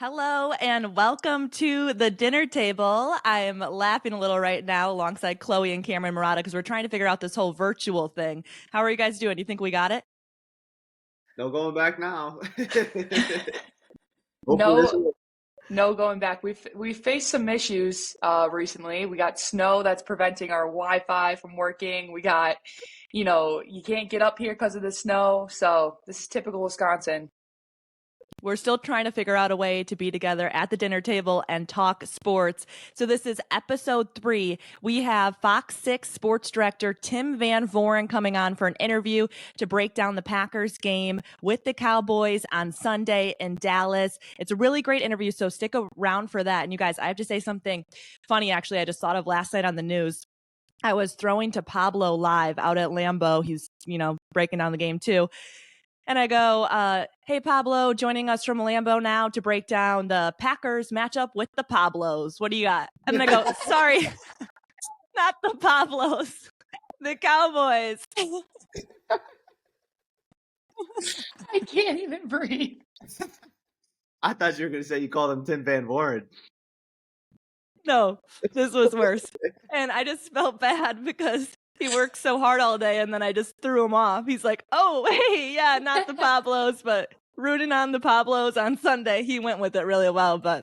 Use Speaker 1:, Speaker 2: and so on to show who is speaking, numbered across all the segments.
Speaker 1: Hello and welcome to the dinner table. I'm laughing a little right now alongside Chloe and Cameron Marotta because we're trying to figure out this whole virtual thing. How are you guys doing? Do you think we got it?
Speaker 2: No going back now. Hopefully this
Speaker 3: No,
Speaker 2: will.
Speaker 3: no going back. We've faced some issues recently. We got snow that's preventing our Wi-Fi from working. We got, you can't get up here because of the snow. So this is typical Wisconsin.
Speaker 1: We're still trying to figure out a way to be together at the dinner table and talk sports. So this is episode 3. We have Fox 6 sports director Tim Van Vooren coming on for an interview to break down the Packers game with the Cowboys on Sunday in Dallas. It's a really great interview, so stick around for that. And you guys, I have to say something funny, actually, I just thought of last night on the news. I was throwing to Pablo live out at Lambeau. He's, breaking down the game too. And I go, hey, Pablo, joining us from Lambeau now to break down the Packers matchup with the Pablos. What do you got? And then I go, sorry, not the Pablos, the Cowboys.
Speaker 3: I can't even breathe.
Speaker 2: I thought you were going to say you called him Tim Van Warren.
Speaker 1: No, this was worse. And I just felt bad because he works so hard all day, and then I just threw him off. He's like, oh, hey, yeah, not the Pablos, but rooting on the Pablos on Sunday. He went with it really well, but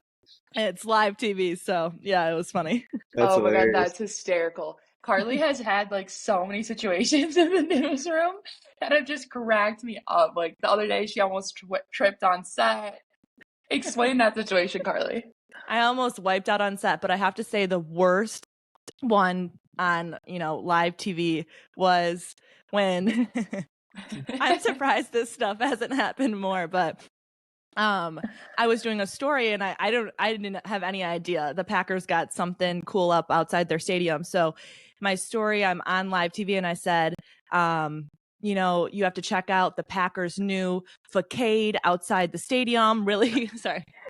Speaker 1: it's live TV, so yeah, it was funny.
Speaker 2: That's
Speaker 3: Oh my God,
Speaker 2: hilarious.
Speaker 3: that's hysterical. Carly has had like so many situations in the newsroom that have just cracked me up. Like the other day, she almost tripped on set. Explain that situation, Carly.
Speaker 1: I almost wiped out on set, but I have to say the worst one on, live TV was when I'm surprised this stuff hasn't happened more, but I was doing a story and I didn't have any idea the Packers got something cool up outside their stadium. So my story, I'm on live TV and I said, you have to check out the Packers' new facade outside the stadium. Really,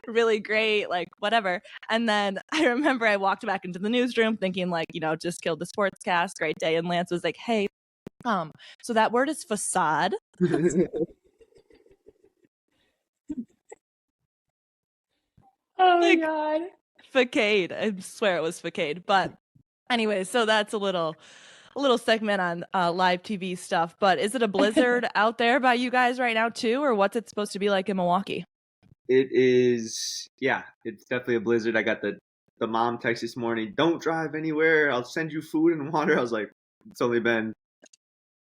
Speaker 1: really great, like whatever. And then I remember I walked back into the newsroom thinking like, just killed the sportscast, great day. And Lance was like, hey, so that word is facade.
Speaker 3: Oh my
Speaker 1: Like,
Speaker 3: God.
Speaker 1: facade. I swear it was facade. But anyway, so that's a little segment on live TV stuff. But is it a blizzard out there by you guys right now too, or what's it supposed to be like in Milwaukee?
Speaker 2: It is, yeah, it's definitely a blizzard. I got the mom text this morning, don't drive anywhere. I'll send you food and water. I was like, it's only been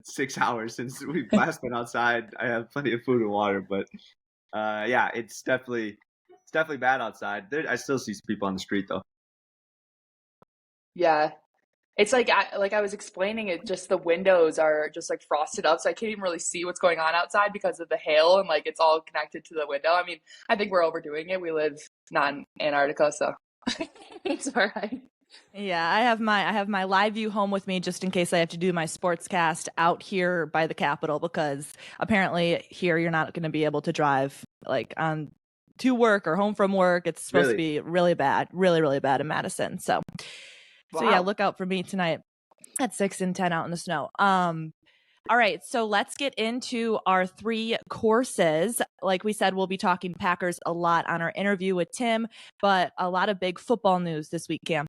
Speaker 2: 6 hours since we last been outside. I have plenty of food and water, but yeah, it's definitely bad outside. I still see some people on the street though.
Speaker 3: Yeah. It's like I was explaining it, just the windows are just like frosted up, so I can't even really see what's going on outside because of the hail and like it's all connected to the window. I mean, I think we're overdoing it. We live not in Antarctica, so it's all right.
Speaker 1: Yeah, I have my live view home with me just in case I have to do my sports cast out here by the Capitol because apparently here you're not going to be able to drive like on to work or home from work. It's supposed to
Speaker 2: Really?
Speaker 1: be really bad, really really bad in Madison. So yeah,
Speaker 3: Wow.
Speaker 1: look out for me tonight at 6 and 10 out in the snow. All right, so let's get into our 3 courses. Like we said, we'll be talking Packers a lot on our interview with Tim, but a lot of big football news this week, Cam.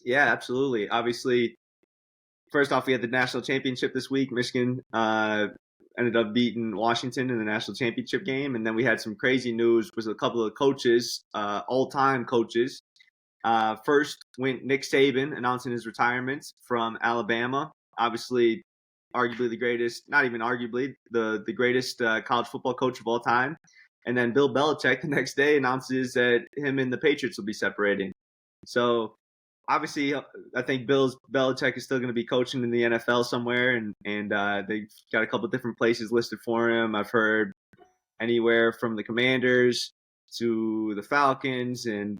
Speaker 2: Yeah, absolutely. Obviously, first off, we had the national championship this week. Michigan ended up beating Washington in the national championship game, and then we had some crazy news with a couple of coaches, all-time coaches. First went Nick Saban announcing his retirement from Alabama. Obviously, arguably the greatest, not even arguably, the greatest college football coach of all time. And then Bill Belichick the next day announces that him and the Patriots will be separating. So obviously, I think Belichick is still going to be coaching in the NFL somewhere, and they've got a couple of different places listed for him. I've heard anywhere from the Commanders to the Falcons and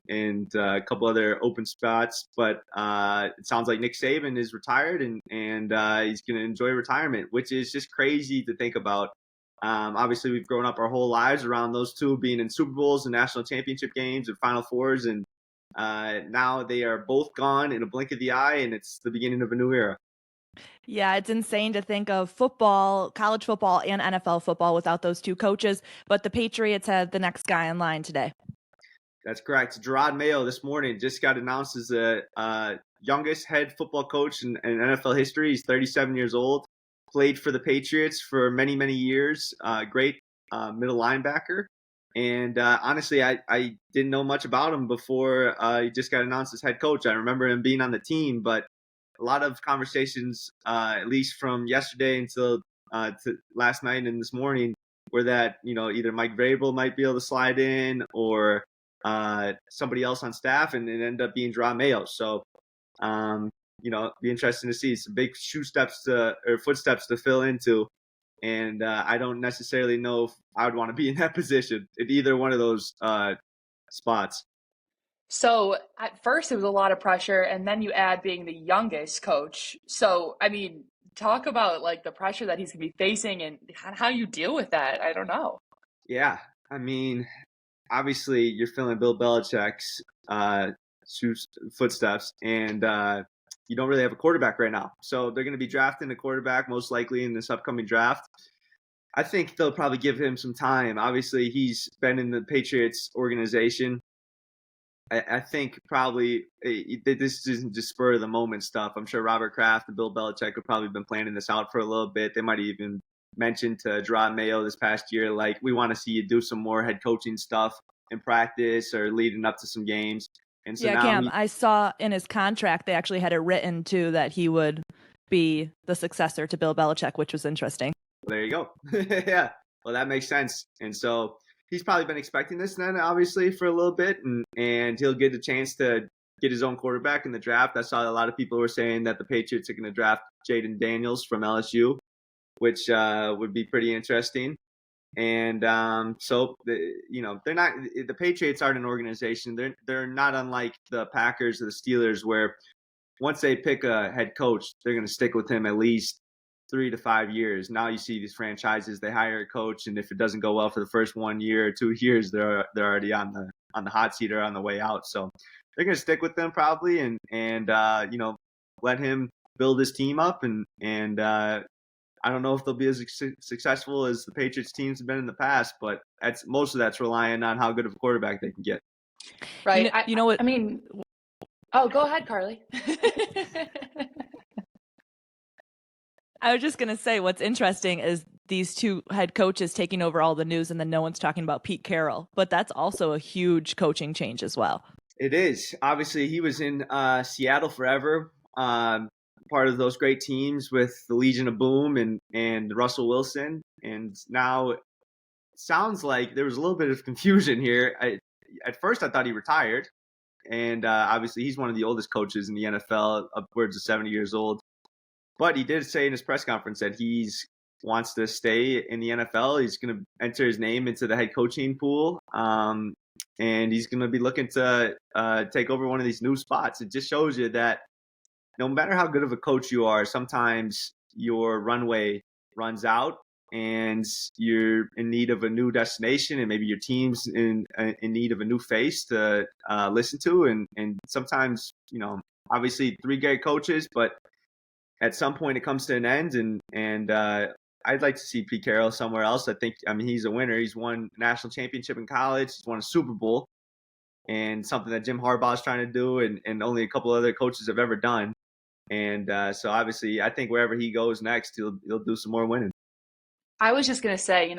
Speaker 2: a couple other open spots. But it sounds like Nick Saban is retired and he's going to enjoy retirement, which is just crazy to think about. Obviously, we've grown up our whole lives around those two being in Super Bowls and national championship games and Final Fours, and now they are both gone in a blink of the eye, and it's the beginning of a new era.
Speaker 1: Yeah, it's insane to think of football, college football, and NFL football without those 2 coaches. But the Patriots have the next guy in line today.
Speaker 2: That's correct. Gerard Mayo this morning just got announced as the youngest head football coach in NFL history. He's 37 years old, played for the Patriots for many, many years. Great middle linebacker. And honestly, I didn't know much about him before he just got announced as head coach. I remember him being on the team, but a lot of conversations, at least from yesterday until to last night and this morning, were that, either Mike Vrabel might be able to slide in or somebody else on staff, and it ended up being Gerard Mayo. So, be interesting to see. Some big footsteps to fill into. And I don't necessarily know if I would want to be in that position in either one of those spots.
Speaker 3: So at first it was a lot of pressure, and then you add being the youngest coach. So, I mean, talk about like the pressure that he's going to be facing and how you deal with that. I don't know.
Speaker 2: Yeah. I mean, obviously you're filling Bill Belichick's footsteps, and you don't really have a quarterback right now. So they're going to be drafting a quarterback most likely in this upcoming draft. I think they'll probably give him some time. Obviously, he's been in the Patriots organization. I think probably this isn't just spur of the moment stuff. I'm sure Robert Kraft and Bill Belichick have probably been planning this out for a little bit. They might have even mentioned to Gerard Mayo this past year, like, we want to see you do some more head coaching stuff in practice or leading up to some games. And so
Speaker 1: Yeah,
Speaker 2: now
Speaker 1: Cam, I saw in his contract they actually had it written too that he would be the successor to Bill Belichick, which was interesting.
Speaker 2: there you go. Yeah, well, that makes sense. And so he's probably been expecting this then, obviously, for a little bit, and he'll get a chance to get his own quarterback in the draft. I saw a lot of people were saying that the Patriots are going to draft Jaden Daniels from LSU, which would be pretty interesting. And so they're not, the Patriots aren't an organization. They're not unlike the Packers or the Steelers, where once they pick a head coach, they're going to stick with him at least 3 to 5 years. Now you see these franchises, they hire a coach, and if it doesn't go well for the first 1 year or 2 years, they're already on the hot seat or on the way out. So they're going to stick with them probably, and let him build his team up, and I don't know if they'll be as successful as the Patriots teams have been in the past, but most of that's relying on how good of a quarterback they can get.
Speaker 3: Right.
Speaker 1: You know what?
Speaker 3: I mean, oh, go ahead, Carly.
Speaker 1: I was just going to say what's interesting is these two head coaches taking over all the news, and then no one's talking about Pete Carroll. But that's also a huge coaching change as well.
Speaker 2: It is. Obviously, he was in Seattle forever. Part of those great teams with the Legion of Boom and Russell Wilson. And now it sounds like there was a little bit of confusion here. At first, I thought he retired. And obviously, he's one of the oldest coaches in the NFL, upwards of 70 years old. But he did say in his press conference that he wants to stay in the NFL. He's going to enter his name into the head coaching pool. And he's going to be looking to take over one of these new spots. It just shows you that no matter how good of a coach you are, sometimes your runway runs out and you're in need of a new destination, and maybe your team's in need of a new face to listen to. And sometimes, obviously 3 great coaches, but at some point it comes to an end. And I'd like to see Pete Carroll somewhere else. He's a winner. He's won a national championship in college. He's won a Super Bowl, and something that Jim Harbaugh is trying to do, and only a couple other coaches have ever done. And so obviously, I think wherever he goes next, he'll do some more winning.
Speaker 3: I was just going to say,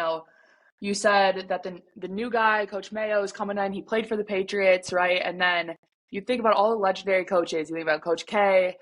Speaker 3: you said that the new guy, Coach Mayo, is coming in. He played for the Patriots, right? And then you think about all the legendary coaches. You think about Coach K.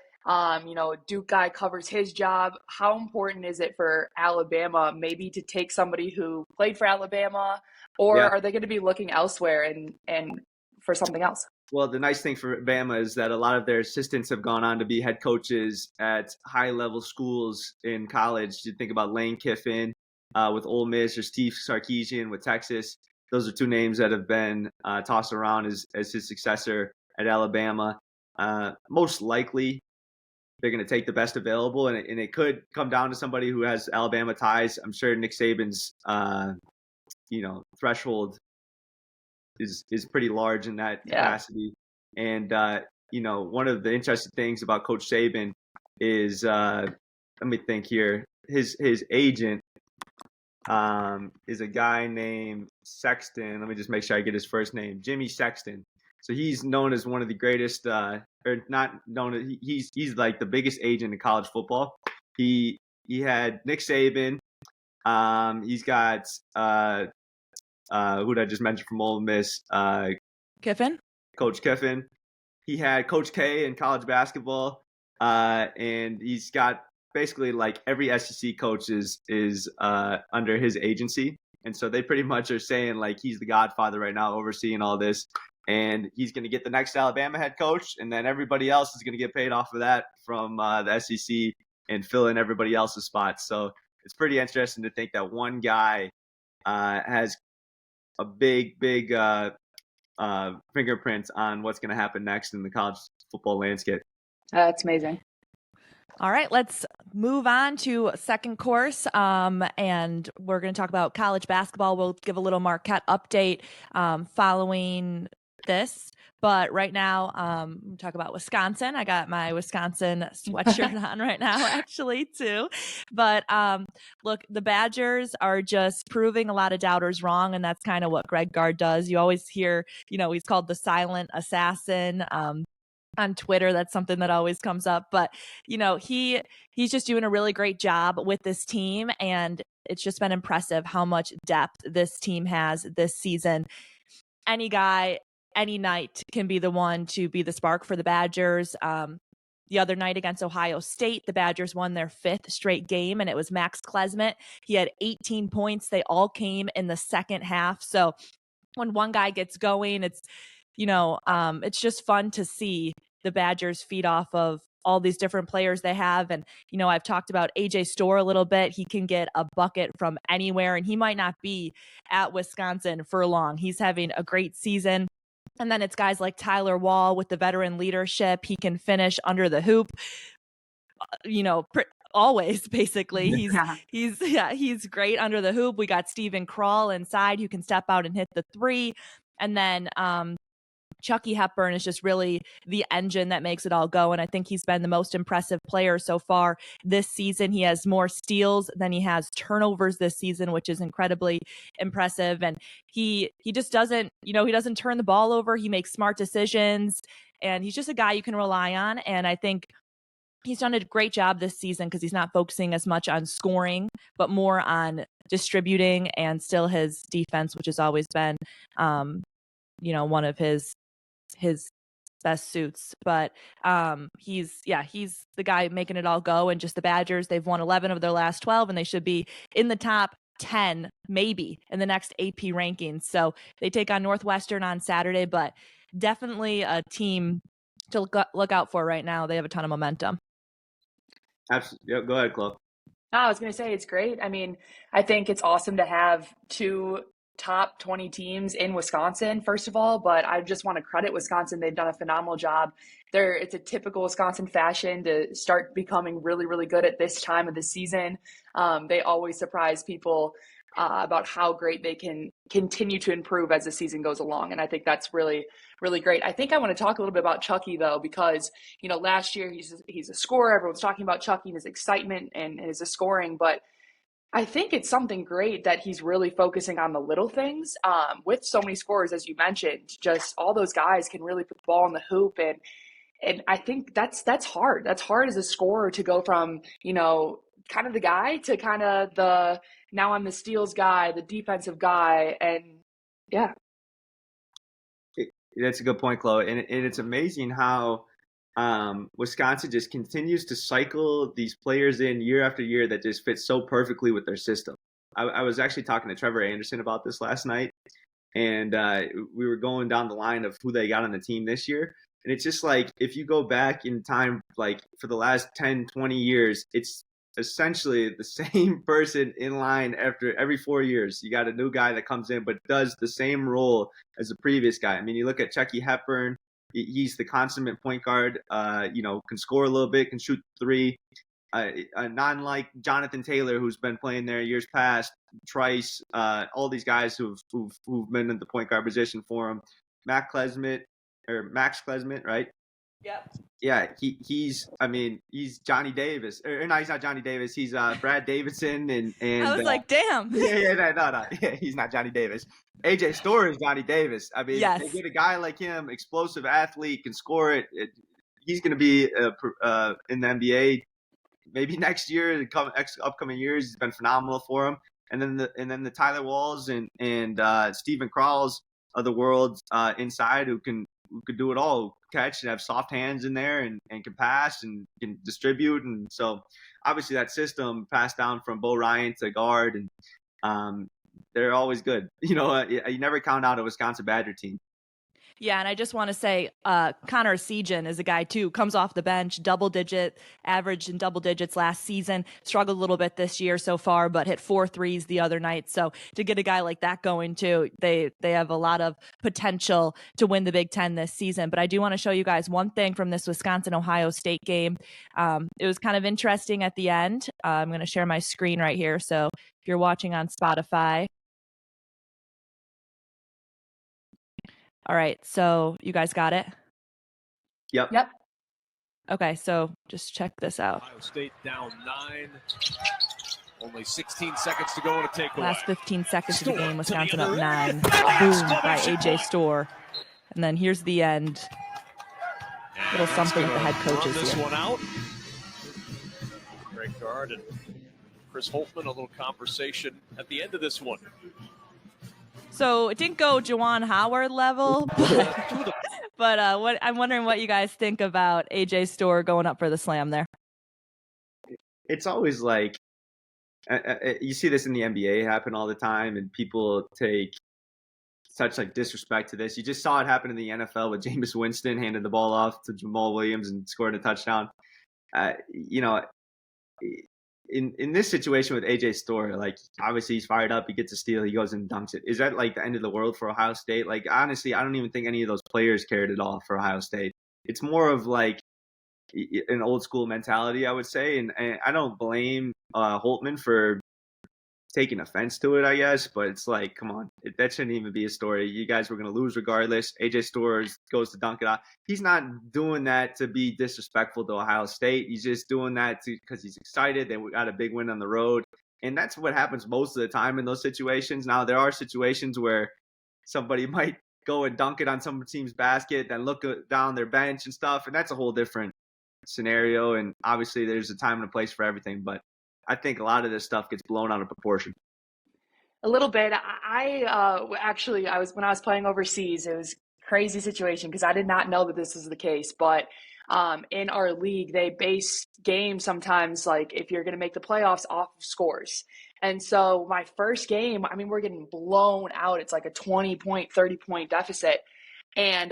Speaker 3: Duke guy covers his job. How important is it for Alabama maybe to take somebody who played for Alabama, or are they going to be looking elsewhere and for something else?
Speaker 2: Well, the nice thing for Bama is that a lot of their assistants have gone on to be head coaches at high-level schools in college. You think about Lane Kiffin with Ole Miss, or Steve Sarkisian with Texas. Those are 2 names that have been tossed around as his successor at Alabama. Most likely, they're going to take the best available, and it could come down to somebody who has Alabama ties. I'm sure Nick Saban's threshold is pretty large in that capacity. And one of the interesting things about Coach Saban is let me think here. His agent is a guy named Sexton. Let me just make sure I get his first name. Jimmy Sexton. So he's known as one of the greatest, or not known as, he's like the biggest agent in college football. He had Nick Saban. He's got who did I just mention from Ole Miss?
Speaker 1: Kiffin?
Speaker 2: Coach Kiffin. He had Coach K in college basketball, and he's got basically like every SEC coach is under his agency, and so they pretty much are saying like he's the godfather right now, overseeing all this, and he's going to get the next Alabama head coach, and then everybody else is going to get paid off of that from the SEC and fill in everybody else's spots. So it's pretty interesting to think that one guy has a big fingerprints on what's going to happen next in the college football landscape.
Speaker 3: That's amazing.
Speaker 1: All right, let's move on to second course, and we're going to talk about college basketball. We'll give a little Marquette update following this. But right now, we'll talk about Wisconsin. I got my Wisconsin sweatshirt on right now, actually, too. But look, the Badgers are just proving a lot of doubters wrong, and that's kind of what Greg Gard does. You always hear, he's called the silent assassin. On Twitter, that's something that always comes up. But, he's just doing a really great job with this team, and it's just been impressive how much depth this team has this season. Any guy, any night can be the one to be the spark for the Badgers. The other night against Ohio State, the Badgers won their 5th straight game, and it was Max Klesmit. He had 18 points. They all came in the second half. So when one guy gets going, it's just fun to see the Badgers feed off of all these different players they have. And, I've talked about AJ Storr a little bit. He can get a bucket from anywhere, and he might not be at Wisconsin for long. He's having a great season. And then it's guys like Tyler Wall with the veteran leadership. He can finish under the hoop, always basically. He's great under the hoop. We got Steven Krull inside who can step out and hit the three. And then Chucky Hepburn is just really the engine that makes it all go. And I think he's been the most impressive player so far this season. He has more steals than he has turnovers this season, which is incredibly impressive. And he just doesn't, he doesn't turn the ball over. He makes smart decisions, and he's just a guy you can rely on. And I think he's done a great job this season because he's not focusing as much on scoring, but more on distributing, and still his defense, which has always been, one of his best suits. But he's the guy making it all go. And just the Badgers, they've won 11 of their last 12, and they should be in the top 10 maybe in the next AP rankings. So they take on Northwestern on Saturday, but definitely a team to look out for right now. They have a ton of momentum.
Speaker 2: Absolutely. Yep, go ahead, Chloe.
Speaker 3: I was going to say it's great. I mean, I think it's awesome to have 2 top 20 teams in Wisconsin, first of all, but I just want to credit Wisconsin. They've done a phenomenal job. It's a typical Wisconsin fashion to start becoming really, really good at this time of the season. They always surprise people about how great they can continue to improve as the season goes along. And I think that's really, really great. I think I want to talk a little bit about Chucky, though, because, last year he's a scorer. Everyone's talking about Chucky and his excitement and his scoring, but I think it's something great that he's really focusing on the little things with so many scorers, as you mentioned. Just all those guys can really put the ball in the hoop, and I think that's hard. That's hard as a scorer to go from kind of the guy to kind of the now I'm the steals guy, the defensive guy, and yeah.
Speaker 2: That's a good point, Chloe, and it's amazing how Wisconsin just continues to cycle these players in year after year that just fit so perfectly with their system. I was actually talking to Trevor Anderson about this last night, and we were going down the line of who they got on the team this year. And it's just like, if you go back in time, like for the last 10, 20 years, it's essentially the same person in line after every 4 years. You got a new guy that comes in but does the same role as the previous guy. I mean, you look at Chucky Hepburn. He's the consummate point guard, can score a little bit, can shoot three. Not unlike Jonathan Taylor, who's been playing there years past, Trice, all these guys who've been in the point guard position for him. Max Klesmit, right?
Speaker 1: Yep.
Speaker 2: Yeah, he's Johnny Davis. Or no, he's not Johnny Davis. He's Brad Davidson
Speaker 1: I
Speaker 2: and
Speaker 1: was like, damn.
Speaker 2: yeah, no, yeah, he's not Johnny Davis. AJ Storr is Johnny Davis. I mean,
Speaker 1: Yes.
Speaker 2: they get a guy like him, explosive athlete, can score it. He's going to be in the NBA maybe next year, upcoming years. He's been phenomenal for him. And then the Tyler Walls and Stephen Crawls of the world inside who could do it all, catch and have soft hands in there and can pass and can distribute. And so obviously that system passed down from Bo Ryan to guard, and they're always good. You never count out a Wisconsin Badger team.
Speaker 1: Yeah, and I just want to say Connor Sejan is a guy, too, comes off the bench, average in double digits last season, struggled a little bit this year so far, but hit 4 threes the other night. So to get a guy like that going, too, they have a lot of potential to win the Big Ten this season. But I do want to show you guys one thing from this Wisconsin-Ohio State game. It was kind of interesting at the end. I'm going to share my screen right here. So if you're watching on Spotify. All right, so you guys got it?
Speaker 2: Yep.
Speaker 1: Okay, so just check this out.
Speaker 4: Ohio State down 9. Only 16 seconds to go in a takeaway.
Speaker 1: Last 15 seconds of the game, Wisconsin up 9. Boom by AJ Storr. And then here's the end. Little something with the head coaches
Speaker 4: this
Speaker 1: here.
Speaker 4: One out. Greg Gard and Chris Holtman, a little conversation at the end of this one.
Speaker 1: So it didn't go Juwan Howard level, but I'm wondering what you guys think about AJ Storr going up for the slam there.
Speaker 2: It's always like you see this in the NBA happen all the time, and people take such like disrespect to this. You just saw it happen in the NFL with Jameis Winston handed the ball off to Jamal Williams and scored a touchdown. In this situation with AJ Storr, like obviously he's fired up, he gets a steal, he goes and dunks it. Is that like the end of the world for Ohio State? Like honestly, I don't even think any of those players cared at all for Ohio State. It's more of like an old school mentality, I would say, and I don't blame Holtman for taking offense to it, I guess, but it's like, come on, that shouldn't even be a story. You guys were going to lose regardless. AJ Storr goes to dunk it out. He's not doing that to be disrespectful to Ohio State. He's just doing that because he's excited. They got a big win on the road. And that's what happens most of the time in those situations. Now, there are situations where somebody might go and dunk it on some team's basket, then look down their bench and stuff, and that's a whole different scenario. And obviously there's a time and a place for everything, but I think a lot of this stuff gets blown out of proportion.
Speaker 3: A little bit. I when I was playing overseas, it was a crazy situation because I did not know that this was the case. But in our league, they base games sometimes like if you're going to make the playoffs off of scores. And so my first game, I mean, we're getting blown out. It's like a 20-point, 30-point deficit. And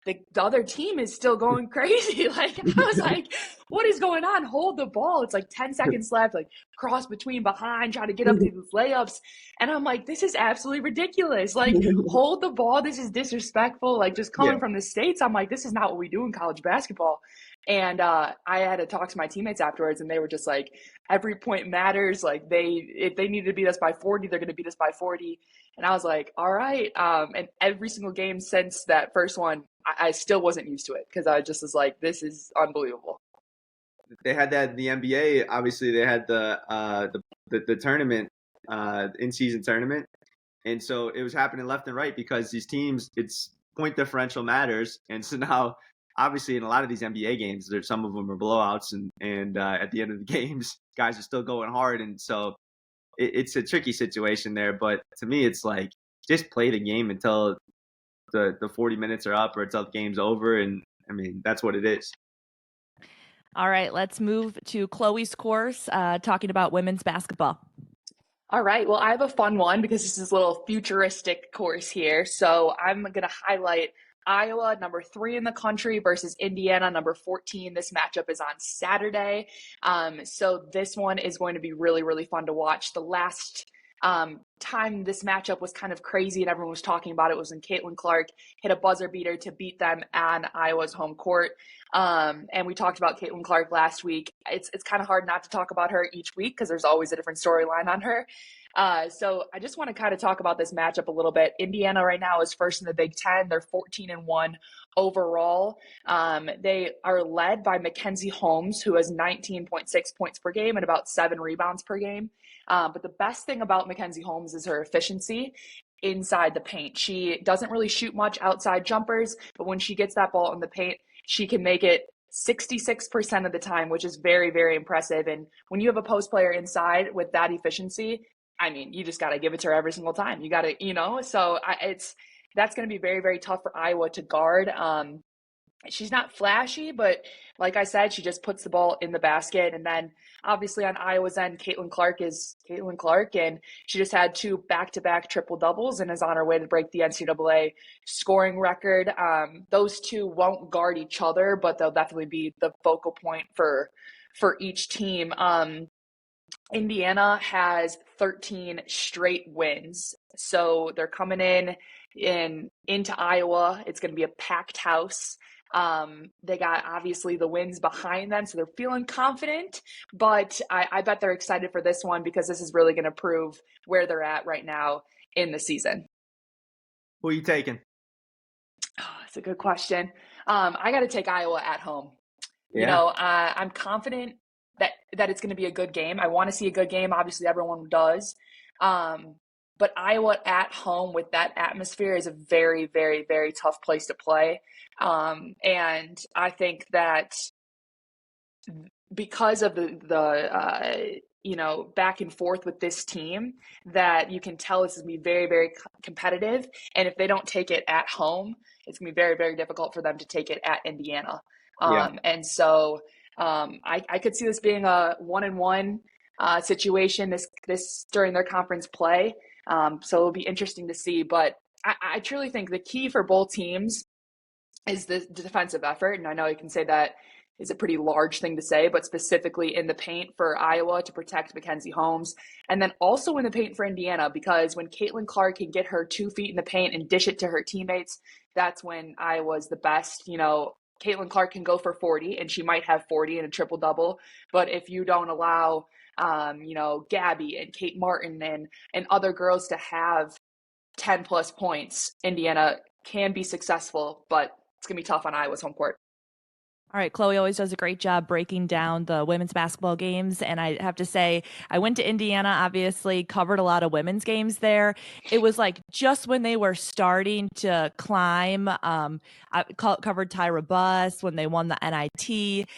Speaker 3: the other team is still going crazy. Like, I was like, what is going on? Hold the ball. It's like 10 seconds left, like cross between behind, try to get up to these layups. And I'm like, this is absolutely ridiculous. Like, hold the ball. This is disrespectful. Like, just coming from the States, I'm like, this is not what we do in college basketball. And I had to talk to my teammates afterwards, and they were just like, every point matters. Like, if they need to beat us by 40, they're going to beat us by 40. And I was like, all right. And every single game since that first one, I still wasn't used to it because I just was like, this is unbelievable.
Speaker 2: They had that in the NBA. Obviously, they had the tournament, in-season tournament. And so it was happening left and right because these teams, it's point differential matters. And so now, obviously, in a lot of these NBA games, some of them are blowouts. And at the end of the games, guys are still going hard. And so it's a tricky situation there. But to me, it's like, just play the game until the 40 minutes are up or until the game's over. And I mean, that's what it is.
Speaker 1: All right, let's move to Chloe's course, talking about women's basketball.
Speaker 3: All right, well, I have a fun one because this is a little futuristic course here. So I'm going to highlight Iowa, number 3 in the country, versus Indiana, number 14. This matchup is on Saturday. So this one is going to be really, really fun to watch. The last time this matchup was kind of crazy and everyone was talking about it was when Caitlin Clark hit a buzzer beater to beat them on Iowa's home court. And we talked about Caitlin Clark last week. It's kind of hard not to talk about her each week because there's always a different storyline on her. So I just want to kind of talk about this matchup a little bit. Indiana right now is first in the Big Ten. They're 14-1 overall. They are led by Mackenzie Holmes, who has 19.6 points per game and about 7 rebounds per game. But the best thing about Mackenzie Holmes is her efficiency inside the paint. She doesn't really shoot much outside jumpers, but when she gets that ball in the paint, she can make it 66% of the time, which is very, very impressive. And when you have a post player inside with that efficiency, I mean, you just got to give it to her every single time. You got to, so that's going to be very, very tough for Iowa to guard. She's not flashy, but like I said, she just puts the ball in the basket. And then obviously on Iowa's end, Caitlin Clark is Caitlin Clark, and she just had 2 back-to-back triple doubles and is on her way to break the NCAA scoring record. Those two won't guard each other, but they'll definitely be the focal point for each team. Indiana has 13 straight wins. So they're coming into Iowa. It's going to be a packed house. They got obviously the wins behind them, so they're feeling confident, but I bet they're excited for this one because this is really going to prove where they're at right now in the season.
Speaker 2: Who are you taking?
Speaker 3: Oh, that's a good question. I got to take Iowa at home.
Speaker 2: Yeah.
Speaker 3: I'm confident that it's going to be a good game. I want to see a good game. Obviously, everyone does. But Iowa at home with that atmosphere is a very, very, very tough place to play. And I think that because of the back and forth with this team, that you can tell this is going to be very, very competitive. And if they don't take it at home, it's going to be very, very difficult for them to take it at Indiana. And so I could see this being a 1-1 situation this during their conference play. So it'll be interesting to see. But I truly think the key for both teams is the defensive effort. And I know you can say that is a pretty large thing to say, but specifically in the paint for Iowa to protect Mackenzie Holmes. And then also in the paint for Indiana, because when Caitlin Clark can get her 2 feet in the paint and dish it to her teammates, that's when Iowa's the best. Caitlin Clark can go for 40, and she might have 40 in a triple-double. But if you don't allow, Gabby and Kate Martin and other girls to have 10-plus points, Indiana can be successful, but it's going to be tough on Iowa's home court.
Speaker 1: All right, Chloe always does a great job breaking down the women's basketball games. And I have to say, I went to Indiana, obviously, covered a lot of women's games there. It was like just when they were starting to climb. I covered Tyra Buss when they won the NIT.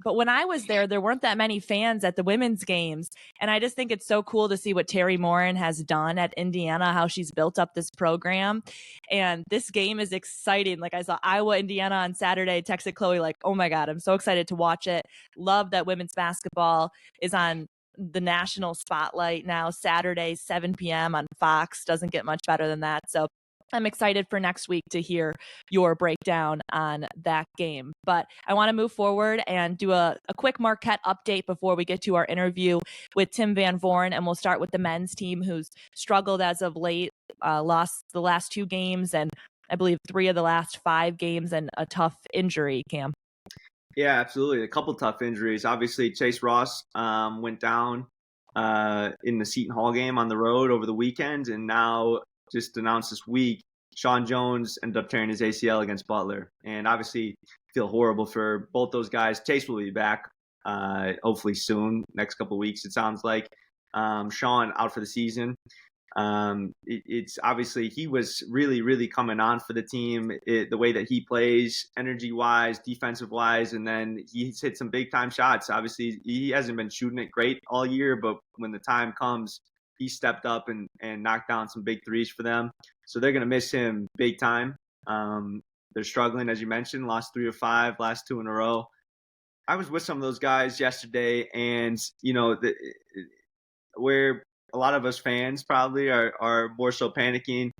Speaker 1: But when I was there weren't that many fans at the women's games. And I just think it's so cool to see what Terry Morin has done at Indiana, how she's built up this program. And this game is exciting. Like I saw Iowa, Indiana on Saturday, texted Chloe like, oh my God, I'm so excited to watch it. Love that women's basketball is on the national spotlight now, Saturday, 7 p.m. on Fox. Doesn't get much better than that. So I'm excited for next week to hear your breakdown on that game. But I want to move forward and do a quick Marquette update before we get to our interview with Tim Van Vooren. And we'll start with the men's team, who's struggled as of late, lost the last 2 games, and I believe 3 of the last 5 games, and a tough injury, Cam.
Speaker 2: Yeah, absolutely. A couple tough injuries. Obviously, Chase Ross went down in the Seton Hall game on the road over the weekend, and now just announced this week, Sean Jones ended up tearing his ACL against Butler. And obviously, feel horrible for both those guys. Chase will be back hopefully soon, next couple of weeks, it sounds like. Sean out for the season. It's obviously he was really, really coming on for the team, the way that he plays, energy-wise, defensive-wise, and then he's hit some big-time shots. Obviously, he hasn't been shooting it great all year, but when the time comes, he stepped up and knocked down some big threes for them. So they're going to miss him big time. They're struggling, as you mentioned, lost 3 of 5, last 2 in a row. I was with some of those guys yesterday, and, where a lot of us fans probably are more so panicking.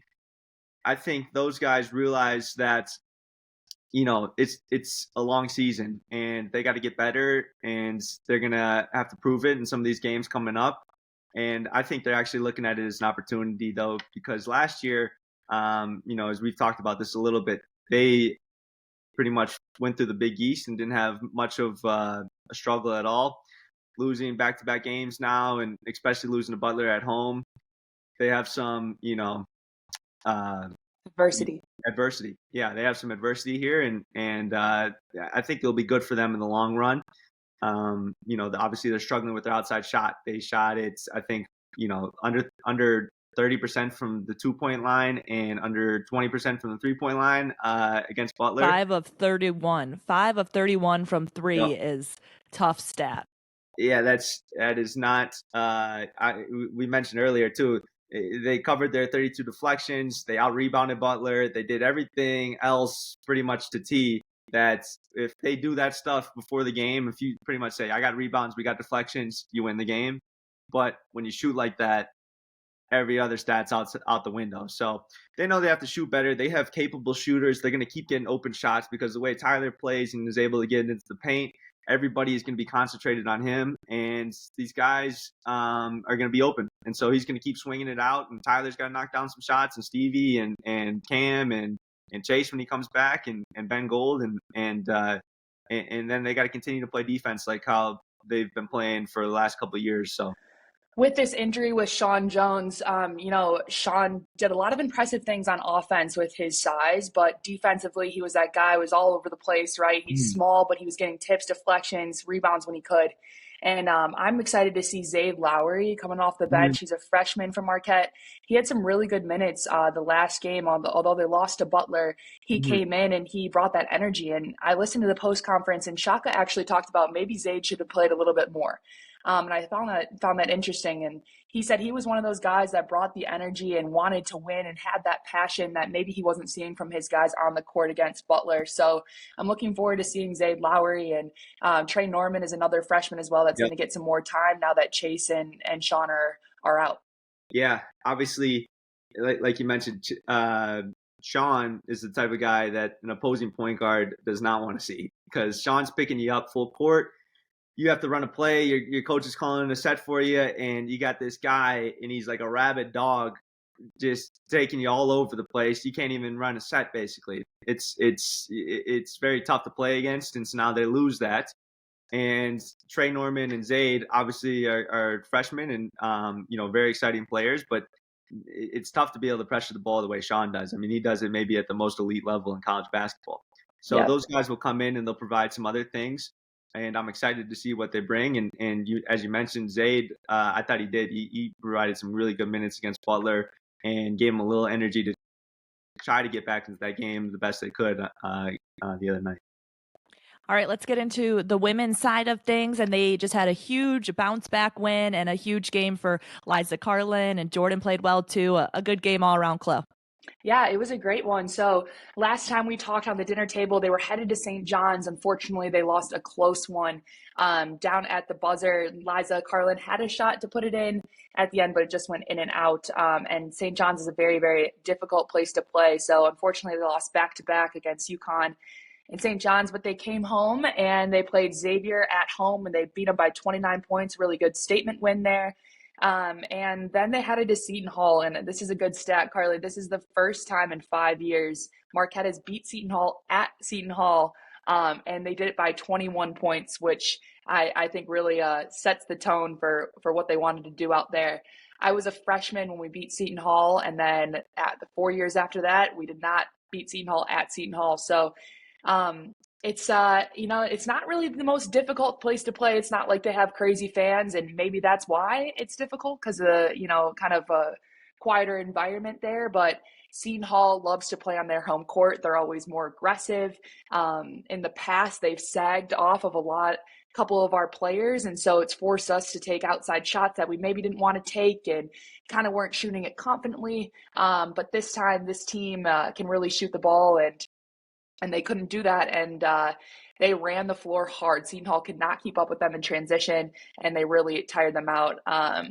Speaker 2: I think those guys realize that, it's a long season and they got to get better, and they're going to have to prove it in some of these games coming up. And I think they're actually looking at it as an opportunity, though, because last year, as we've talked about this a little bit, they pretty much went through the Big East and didn't have much of a struggle at all. losing back-to-back games now, and especially losing to Butler at home. They have some,
Speaker 3: Adversity.
Speaker 2: adversity. Yeah, they have some adversity here, and I think it'll be good for them in the long run. Obviously they're struggling with their outside shot. They shot it, I think, under 30% from the 2-point line and under 20% from the 3-point line against Butler.
Speaker 1: 5 of 31. 5 of 31 from 3
Speaker 2: Yep.
Speaker 1: is tough stat.
Speaker 2: Yeah, that is not. We mentioned earlier too. They covered their 32 deflections. They out rebounded Butler. They did everything else pretty much to T. That if they do that stuff before the game, if you pretty much say, I got rebounds, we got deflections, you win the game. But when you shoot like that, every other stat's out the window. So they know they have to shoot better. They have capable shooters. They're going to keep getting open shots because the way Tyler plays and is able to get into the paint, everybody is going to be concentrated on him. And these guys are going to be open. And so he's going to keep swinging it out. And Tyler's got to knock down some shots. And Stevie and Cam and Chase when he comes back and Ben Gold. And then they got to continue to play defense like how they've been playing for the last couple of years. So.
Speaker 3: With this injury with Sean Jones, Sean did a lot of impressive things on offense with his size, but defensively, he was that guy who was all over the place, right? He's small, but he was getting tips, deflections, rebounds when he could. And I'm excited to see Zayd Lowery coming off the bench. He's a freshman from Marquette. He had some really good minutes the last game. Although they lost to Butler, he came in and he brought that energy. And I listened to the post conference, and Shaka actually talked about maybe Zayd should have played a little bit more. And I found that interesting. And he said he was one of those guys that brought the energy and wanted to win and had that passion that maybe he wasn't seeing from his guys on the court against Butler. So I'm looking forward to seeing Zayd Lowery, and Trey Norman is another freshman as well that's going to get some more time now that Chase and Sean are out.
Speaker 2: Yeah, obviously, like you mentioned, Sean is the type of guy that an opposing point guard does not want to see, because Sean's picking you up full court. You have to run a play. Your coach is calling a set for you, and you got this guy, and he's like a rabid dog, just taking you all over the place. You can't even run a set. Basically, it's very tough to play against, and so now they lose that. And Trey Norman and Zayd obviously are freshmen and very exciting players, but it's tough to be able to pressure the ball the way Sean does. I mean, he does it maybe at the most elite level in college basketball. So those guys will come in and they'll provide some other things. And I'm excited to see what they bring. And you, as you mentioned, Zayd, I thought he did. He provided some really good minutes against Butler and gave him a little energy to try to get back into that game the best they could the other night.
Speaker 1: All right, let's get into the women's side of things. And they just had a huge bounce back win and a huge game for Liza Carlin, and Jordan played well too. A good game all around, Chloe.
Speaker 3: Yeah, it was a great one. So last time we talked on the dinner table, they were headed to St. John's. Unfortunately, they lost a close one down at the buzzer. Liza Carlin had a shot to put it in at the end, but it just went in and out. And St. John's is a very, very difficult place to play. So unfortunately, they lost back-to-back against UConn and St. John's, but they came home and they played Xavier at home, and they beat them by 29 points. Really good statement win there. And then they headed to Seton Hall, and this is a good stat, Carly. This is the first time in 5 years Marquette has beat Seton Hall at Seton Hall, and they did it by 21 points, which I think really sets the tone for what they wanted to do out there. I was a freshman when we beat Seton Hall, and then at the 4 years after that, we did not beat Seton Hall at Seton Hall. So it's not really the most difficult place to play. It's not like they have crazy fans, and maybe that's why it's difficult, because of kind of a quieter environment there. But Seton Hall loves to play on their home court. They're always more aggressive. In the past, they've sagged off of a couple of our players, and so it's forced us to take outside shots that we maybe didn't want to take and kind of weren't shooting it confidently. But this time, this team can really shoot the ball, and they couldn't do that, and they ran the floor hard. Seton Hall could not keep up with them in transition, and they really tired them out.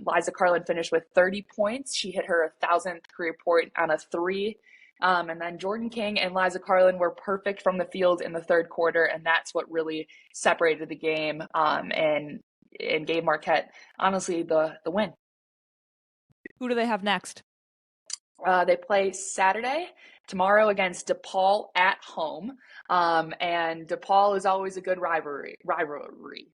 Speaker 3: Liza Carlin finished with 30 points. She hit her 1,000th career point on a three. And then Jordan King and Liza Carlin were perfect from the field in the third quarter, and that's what really separated the game and gave Marquette, honestly, the win.
Speaker 1: Who do they have next?
Speaker 3: They play Saturday, tomorrow against DePaul at home. And DePaul is always a good rivalry.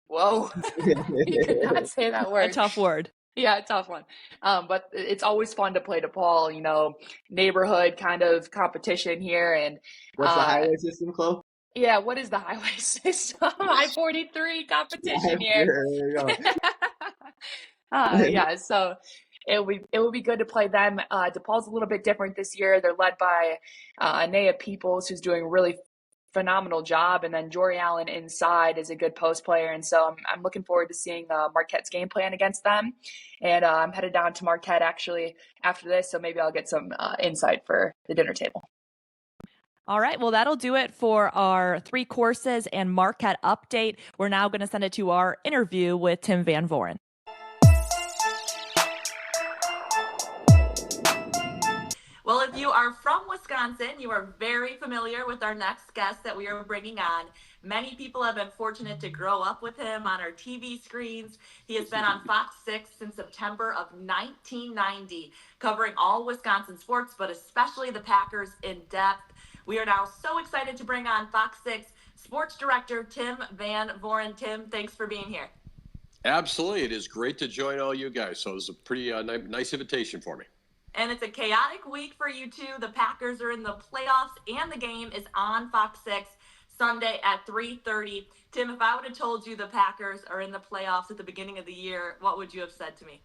Speaker 3: Whoa, you could not say that
Speaker 1: A
Speaker 3: word.
Speaker 1: tough word.
Speaker 3: Yeah, tough one. But it's always fun to play DePaul, neighborhood kind of competition here. And
Speaker 2: What's the highway system, Chloe?
Speaker 3: yeah, what is the highway system? I-43 competition here.
Speaker 2: There you go.
Speaker 3: Yeah, so it would be good to play them. DePaul's a little bit different this year. They're led by Anaya Peoples, who's doing a really phenomenal job, and then Jory Allen inside is a good post player, and so I'm looking forward to seeing Marquette's game plan against them. And I'm headed down to Marquette actually after this, so maybe I'll get some insight for the dinner table.
Speaker 1: All right, well, that'll do it for our 3 courses and Marquette update. We're now going to send it to our interview with Tim Van Vooren. Well, if you are from Wisconsin, you are very familiar with our next guest that we are bringing on. Many people have been fortunate to grow up with him on our TV screens. He has been on Fox 6 since September of 1990, covering all Wisconsin sports, but especially the Packers in depth. We are now so excited to bring on Fox 6 sports director Tim Van Vooren. Tim, thanks for being here.
Speaker 5: Absolutely. It is great to join all you guys. So it was a pretty nice invitation for me.
Speaker 1: And it's a chaotic week for you two. The Packers are in the playoffs, and the game is on Fox 6 Sunday at 3:30. Tim, if I would have told you the Packers are in the playoffs at the beginning of the year, what would you have said to me?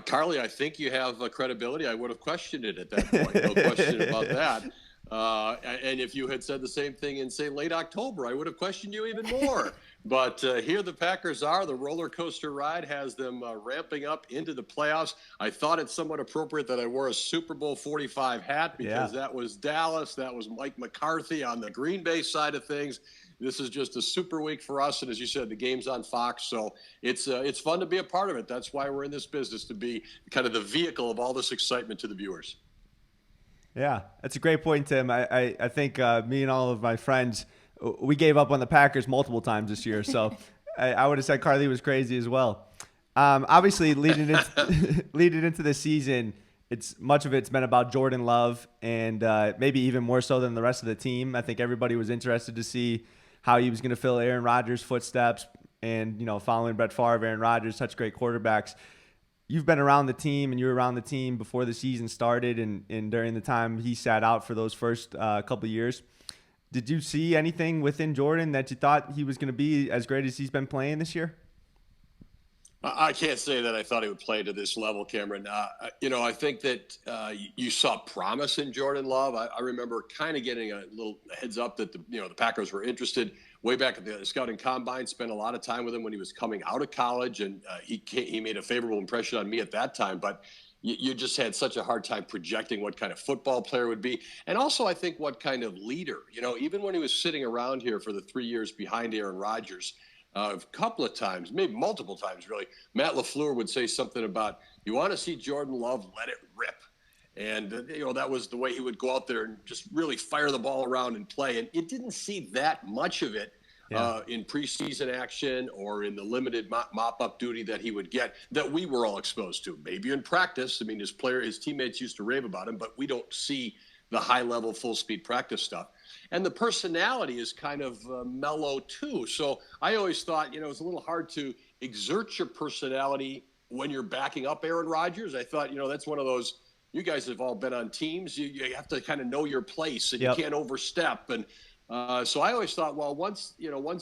Speaker 5: Carly, I think you have credibility. I would have questioned it at that point. No question about that. And if you had said the same thing in, say, late October, I would have questioned you even more. But here the Packers are. The roller coaster ride has them ramping up into the playoffs. I thought it's somewhat appropriate that I wore a Super Bowl 45 hat because that was Dallas. That was Mike McCarthy on the Green Bay side of things. This is just a super week for us. And as you said, the game's on Fox. So it's fun to be a part of it. That's why we're in this business, to be kind of the vehicle of all this excitement to the viewers.
Speaker 6: Yeah, that's a great point, Tim. I think me and all of my friends, we gave up on the Packers multiple times this year. So I would have said Carly was crazy as well. Obviously, leading into the season, much of it's been about Jordan Love, and maybe even more so than the rest of the team. I think everybody was interested to see how he was going to fill Aaron Rodgers' footsteps, and following Brett Favre, Aaron Rodgers, such great quarterbacks. You've been around the team, and you were around the team before the season started and during the time he sat out for those first couple of years. Did you see anything within Jordan that you thought he was going to be as great as he's been playing this year?
Speaker 5: I can't say that I thought he would play to this level, Cameron. I think that you saw promise in Jordan Love. I remember kind of getting a little heads up that the Packers were interested way back at the scouting combine. Spent a lot of time with him when he was coming out of college, and he made a favorable impression on me at that time. But you just had such a hard time projecting what kind of football player would be, and also I think what kind of leader. Even when he was sitting around here for the 3 years behind Aaron Rodgers. A couple of times, maybe multiple times, really, Matt LaFleur would say something about, you want to see Jordan Love, let it rip. And, that was the way he would go out there and just really fire the ball around and play. And you didn't see that much of it in preseason action or in the limited mop-up duty that he would get that we were all exposed to. Maybe in practice. I mean, his teammates used to rave about him, but we don't see the high-level, full-speed practice stuff. And the personality is kind of mellow, too. So I always thought, it was a little hard to exert your personality when you're backing up Aaron Rodgers. I thought, that's one of those, you guys have all been on teams. You have to kind of know your place, and you can't overstep. And so I always thought, well, once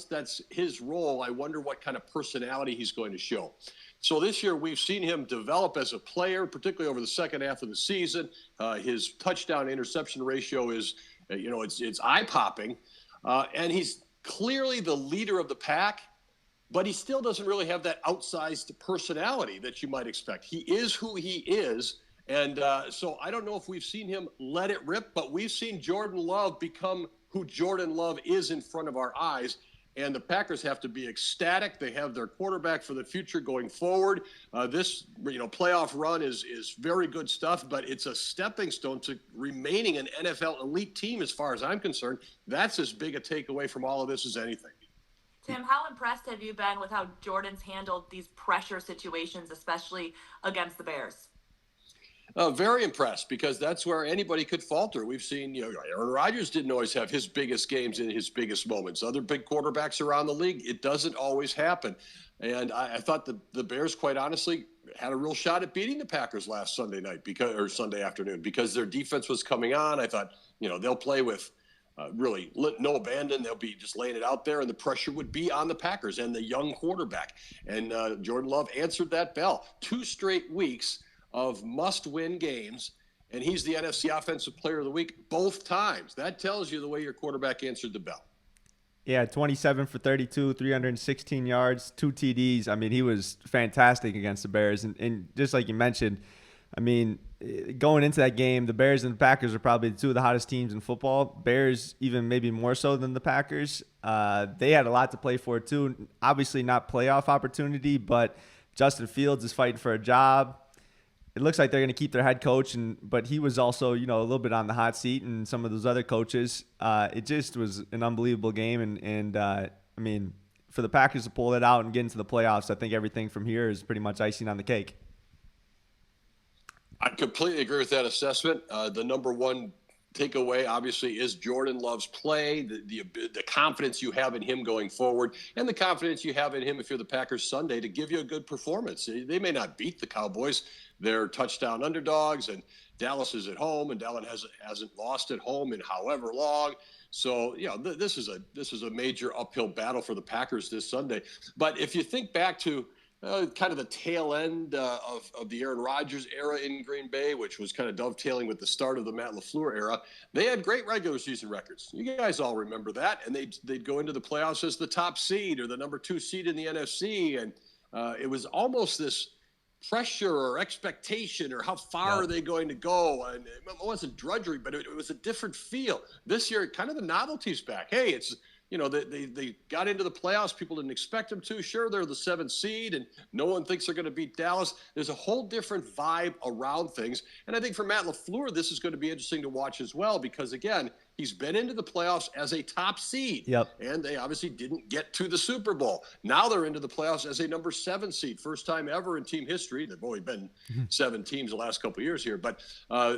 Speaker 5: that's his role, I wonder what kind of personality he's going to show. So this year we've seen him develop as a player, particularly over the second half of the season. His touchdown-interception ratio is – it's eye-popping, and he's clearly the leader of the pack, but he still doesn't really have that outsized personality that you might expect. He is who he is, and so I don't know if we've seen him let it rip, but we've seen Jordan Love become who Jordan Love is in front of our eyes, and the Packers have to be ecstatic. They have their quarterback for the future going forward. This playoff run is very good stuff, but it's a stepping stone to remaining an NFL elite team as far as I'm concerned. That's as big a takeaway from all of this as anything.
Speaker 1: Tim, how impressed have you been with how Jordan's handled these pressure situations, especially against the Bears?
Speaker 5: Very impressed, because that's where anybody could falter. We've seen, Aaron Rodgers didn't always have his biggest games in his biggest moments. Other big quarterbacks around the league, it doesn't always happen. And I thought the Bears, quite honestly, had a real shot at beating the Packers last Sunday night Sunday afternoon, because their defense was coming on. I thought, they'll play with really no abandon. They'll be just laying it out there, and the pressure would be on the Packers and the young quarterback. And Jordan Love answered that bell. 2 straight weeks of must-win games, and he's the NFC Offensive Player of the Week both times. That tells you the way your quarterback answered the bell.
Speaker 6: Yeah, 27 for 32, 316 yards, 2 TDs. I mean, he was fantastic against the Bears. And just like you mentioned, I mean, going into that game, the Bears and the Packers are probably 2 of the hottest teams in football. Bears even maybe more so than the Packers. They had a lot to play for too. Obviously not playoff opportunity, but Justin Fields is fighting for a job. It looks like they're going to keep their head coach, but he was also, a little bit on the hot seat, and some of those other coaches. It just was an unbelievable game, and I mean, for the Packers to pull it out and get into the playoffs, I think everything from here is pretty much icing on the cake.
Speaker 5: I completely agree with that assessment. The number one takeaway, obviously, is Jordan Love's play, the confidence you have in him going forward, and the confidence you have in him if you're the Packers Sunday to give you a good performance. They may not beat the Cowboys. They're touchdown underdogs, and Dallas is at home, and Dallas hasn't lost at home in however long. So, this is a major uphill battle for the Packers this Sunday. But if you think back to kind of the tail end of the Aaron Rodgers era in Green Bay, which was kind of dovetailing with the start of the Matt LaFleur era, they had great regular season records. You guys all remember that. And they'd go into the playoffs as the top seed or the number 2 seed in the NFC. And it was almost this pressure or expectation, or how far are they going to go? And it wasn't drudgery, but it was a different feel. This year, kind of the novelty's back. Hey, it's they got into the playoffs. People didn't expect them to. Sure, they're the 7th seed, and no one thinks they're going to beat Dallas. There's a whole different vibe around things. And I think for Matt LaFleur, this is going to be interesting to watch as well, because, again, he's been into the playoffs as a top seed.
Speaker 6: Yep.
Speaker 5: And they obviously didn't get to the Super Bowl. Now they're into the playoffs as a number 7 seed. First time ever in team history. There've only been 7 teams the last couple of years here, but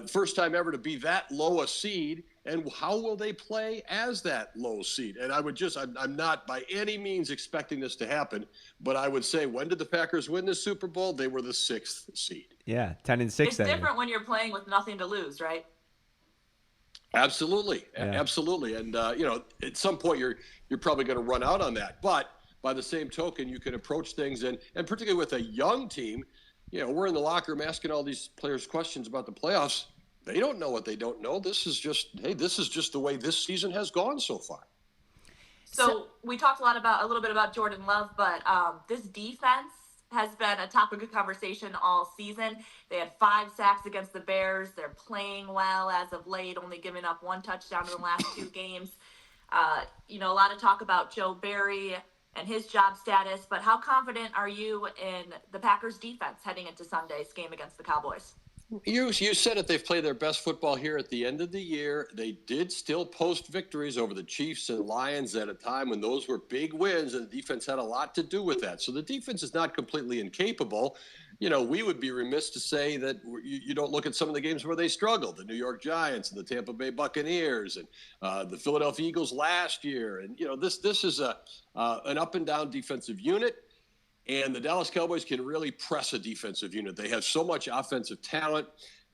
Speaker 5: first time ever to be that low a seed. And how will they play as that low seed? And I'm not by any means expecting this to happen, but I would say, when did the Packers win the Super Bowl? They were the 6th seed.
Speaker 6: Yeah, 10-6.
Speaker 1: It's different when you're playing with nothing to lose, right?
Speaker 5: Absolutely.
Speaker 6: Yeah.
Speaker 5: Absolutely. And, at some point you're probably going to run out on that. But by the same token, you can approach things, and particularly with a young team, we're in the locker room asking all these players questions about the playoffs. They don't know what they don't know. This is just the way this season has gone so far.
Speaker 1: So we talked a little bit about Jordan Love, but this defense has been a topic of conversation all season. They had 5 sacks against the Bears. They're playing well as of late, only giving up 1 touchdown in the last 2 games. A lot of talk about Joe Barry and his job status, but how confident are you in the Packers defense heading into Sunday's game against the Cowboys?
Speaker 5: You said it. They've played their best football here at the end of the year. They did still post victories over the Chiefs and Lions at a time when those were big wins, and the defense had a lot to do with that. So the defense is not completely incapable. We would be remiss to say that you don't look at some of the games where they struggled, the New York Giants and the Tampa Bay Buccaneers and the Philadelphia Eagles last year. And, this is an up and down defensive unit. And the Dallas Cowboys can really press a defensive unit. They have so much offensive talent,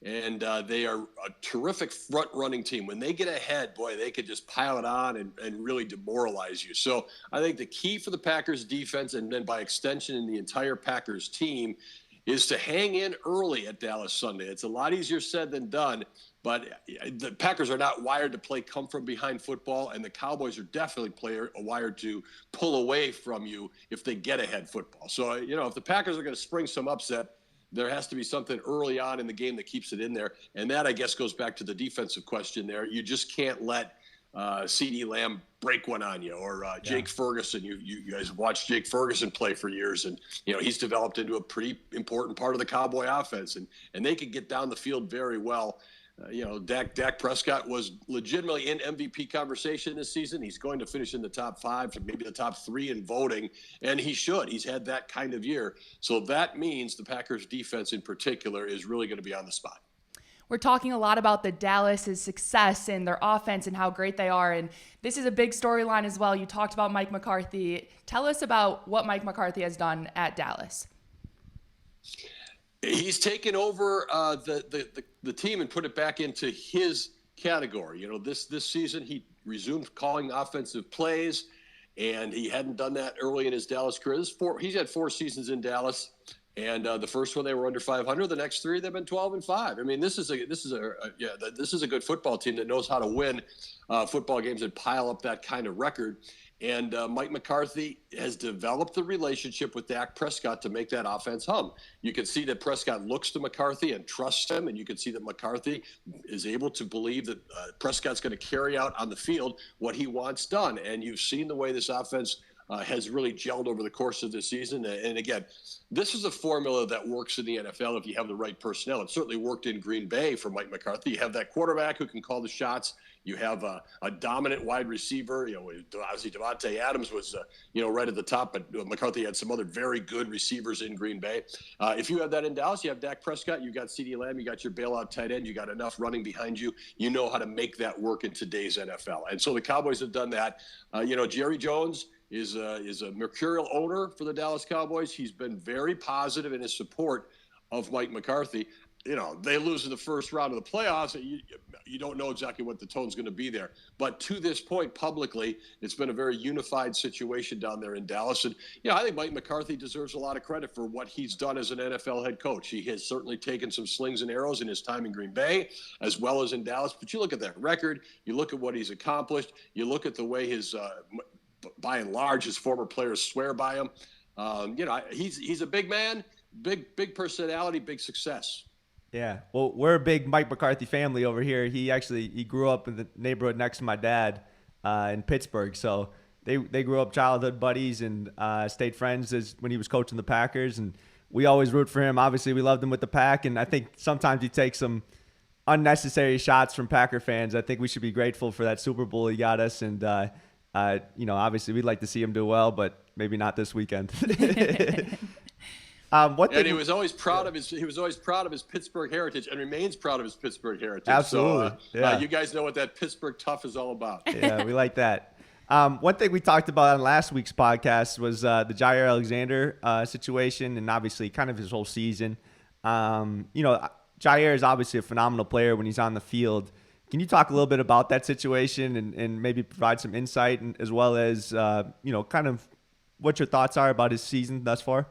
Speaker 5: and they are a terrific front-running team. When they get ahead, boy, they could just pile it on and really demoralize you. So I think the key for the Packers defense, and then by extension in the entire Packers team, is to hang in early at Dallas Sunday. It's a lot easier said than done, but the Packers are not wired to play come-from-behind football, and the Cowboys are definitely wired to pull away from you if they get ahead football. So, if the Packers are going to spring some upset, there has to be something early on in the game that keeps it in there, and that, I guess, goes back to the defensive question there. You just can't let CeeDee Lamb break one on you, or Jake Ferguson. You guys have watched Jake Ferguson play for years, and he's developed into a pretty important part of the Cowboy offense, and they could get down the field very well. Dak Prescott was legitimately in MVP conversation this season. He's going to finish in the top 5, maybe the top 3 in voting, and he should. He's had that kind of year. So that means the Packers defense in particular is really going to be on the spot.
Speaker 3: we're talking a lot about the Dallas's success and their offense and how great they are. And this is a big storyline as well. You talked about Mike McCarthy. Tell us about what Mike McCarthy has done at Dallas.
Speaker 5: He's taken over the team and put it back into his category. You know, this season he resumed calling offensive plays, and he hadn't done that early in his Dallas career. He's had 4 seasons in Dallas. And the first one they were under 500. The next 3 they've been 12-5. I mean, this is a good football team that knows how to win football games and pile up that kind of record. And Mike McCarthy has developed the relationship with Dak Prescott to make that offense hum. You can see that Prescott looks to McCarthy and trusts him, and you can see that McCarthy is able to believe that Prescott's going to carry out on the field what he wants done. And you've seen the way this offense has really gelled over the course of the season. And again, this is a formula that works in the NFL if you have the right personnel. It certainly worked in Green Bay for Mike McCarthy. You have that quarterback who can call the shots. You have a dominant wide receiver. You know, obviously Devontae Adams was, right at the top, but McCarthy had some other very good receivers in Green Bay. If you have that in Dallas, you have Dak Prescott, you got CeeDee Lamb, you got your bailout tight end, you got enough running behind you. You know how to make that work in today's NFL. And so the Cowboys have done that. Jerry Jones is a mercurial owner for the Dallas Cowboys. He's been very positive in his support of Mike McCarthy. You know, they lose in the first round of the playoffs. You don't know exactly what the tone's going to be there. But to this point, publicly, it's been a very unified situation down there in Dallas. And, I think Mike McCarthy deserves a lot of credit for what he's done as an NFL head coach. He has certainly taken some slings and arrows in his time in Green Bay as well as in Dallas. But you look at that record, you look at what he's accomplished, you look at the way his by and large, his former players swear by him. He's a big man, big personality, big success.
Speaker 6: Yeah, well, we're a big Mike McCarthy family over here. He grew up in the neighborhood next to my dad in Pittsburgh, so they grew up childhood buddies and stayed friends when he was coaching the Packers, and we always root for him. Obviously, we loved him with the Pack, and I think sometimes he takes some unnecessary shots from Packer fans. I think we should be grateful for that Super Bowl he got us, and obviously we'd like to see him do well, but maybe not this weekend.
Speaker 5: He was always proud of his Pittsburgh heritage and remains proud of his Pittsburgh heritage.
Speaker 6: Absolutely.
Speaker 5: So, you guys know what that Pittsburgh tough is all about.
Speaker 6: Yeah, we like that. One thing we talked about on last week's podcast was the Jair Alexander situation, and obviously kind of his whole season. Jair is obviously a phenomenal player when he's on the field. Can you talk a little bit about that situation and maybe provide some insight, as well as, kind of what your thoughts are about his season thus far?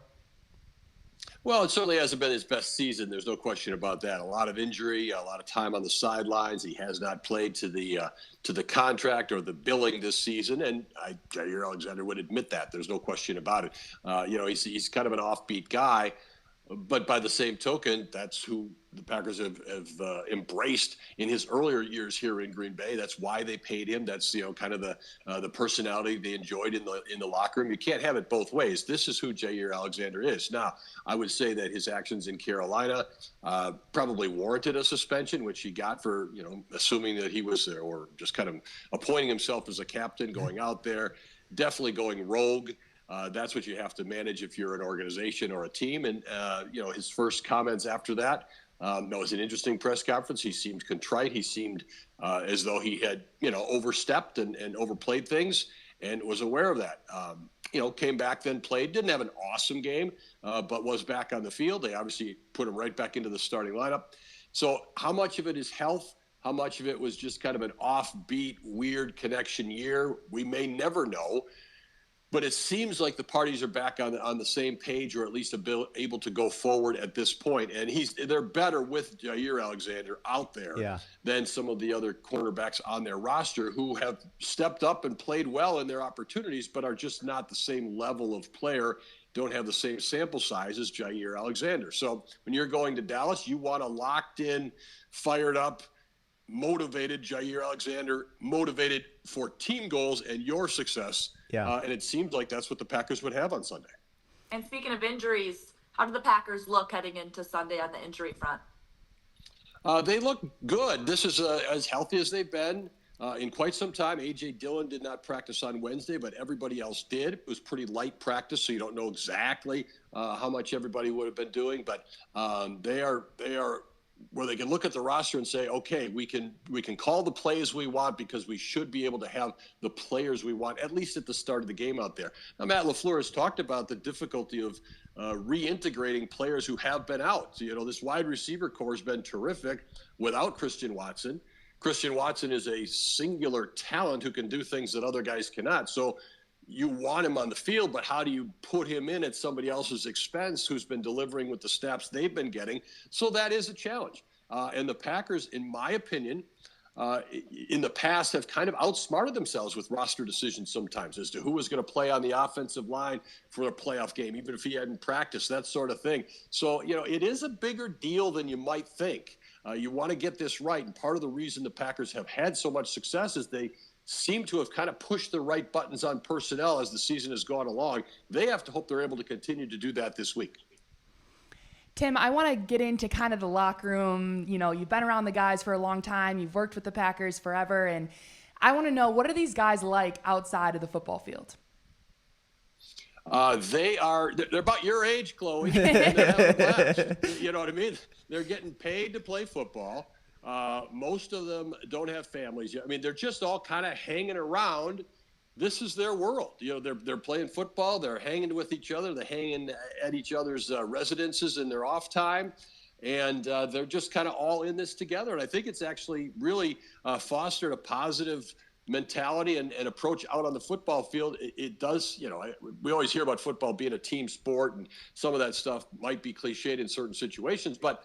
Speaker 5: Well, it certainly hasn't been his best season. There's no question about that. A lot of injury, a lot of time on the sidelines. He has not played to the contract or the billing this season, and Jair Alexander would admit that. There's no question about it. He's kind of an offbeat guy. But by the same token, that's who the Packers have embraced in his earlier years here in Green Bay. That's why they paid him. That's kind of the personality they enjoyed in the locker room. You can't have it both ways. This is who Jair Alexander is. Now, I would say that his actions in Carolina probably warranted a suspension, which he got for assuming that he was there, or just kind of appointing himself as a captain, going out there, definitely going rogue. That's what you have to manage if you're an organization or a team. And, his first comments after that, it was an interesting press conference. He seemed contrite. He seemed as though he had, overstepped and overplayed things and was aware of that. Came back, then played, didn't have an awesome game, but was back on the field. They obviously put him right back into the starting lineup. So how much of it is health? How much of it was just kind of an offbeat, weird connection year? We may never know. But it seems like the parties are back on the same page, or at least able to go forward at this point. And they're better with Jair Alexander out there than some of the other cornerbacks on their roster who have stepped up and played well in their opportunities, but are just not the same level of player, don't have the same sample size as Jair Alexander. So when you're going to Dallas, you want a locked in, fired up, motivated Jair Alexander, motivated for team goals and your success. Yeah. And it seemed like that's what the Packers would have on Sunday.
Speaker 1: And speaking of injuries, how do the Packers look heading into Sunday on the injury front?
Speaker 5: They look good. This is as healthy as they've been in quite some time. A.J. Dillon did not practice on Wednesday, but everybody else did. It was pretty light practice, so you don't know exactly how much everybody would have been doing. But they are where they can look at the roster and say, okay, we can call the plays we want because we should be able to have the players we want, at least at the start of the game out there. Now, Matt LaFleur has talked about the difficulty of reintegrating players who have been out. So, this wide receiver core has been terrific without Christian Watson. Christian Watson is a singular talent who can do things that other guys cannot. So you want him on the field, but how do you put him in at somebody else's expense who's been delivering with the snaps they've been getting? So that is a challenge. And the Packers, in my opinion, in the past have kind of outsmarted themselves with roster decisions sometimes as to who was going to play on the offensive line for a playoff game, even if he hadn't practiced, that sort of thing. So, it is a bigger deal than you might think. You want to get this right. And part of the reason the Packers have had so much success is they seem to have kind of pushed the right buttons on personnel as the season has gone along. They have to hope they're able to continue to do that this week.
Speaker 3: Tim, I want to get into kind of the locker room. You've been around the guys for a long time. You've worked with the Packers forever. And I want to know, what are these guys like outside of the football field?
Speaker 5: They're about your age, Chloe. They're having a blast. You know what I mean? They're getting paid to play football. Most of them don't have families yet. I mean, they're just all kind of hanging around. This is their world. They're playing football. They're hanging with each other. They're hanging at each other's residences in their off time. And they're just kind of all in this together. And I think it's actually really fostered a positive mentality and approach out on the football field. It does, we always hear about football being a team sport, and some of that stuff might be cliched in certain situations, but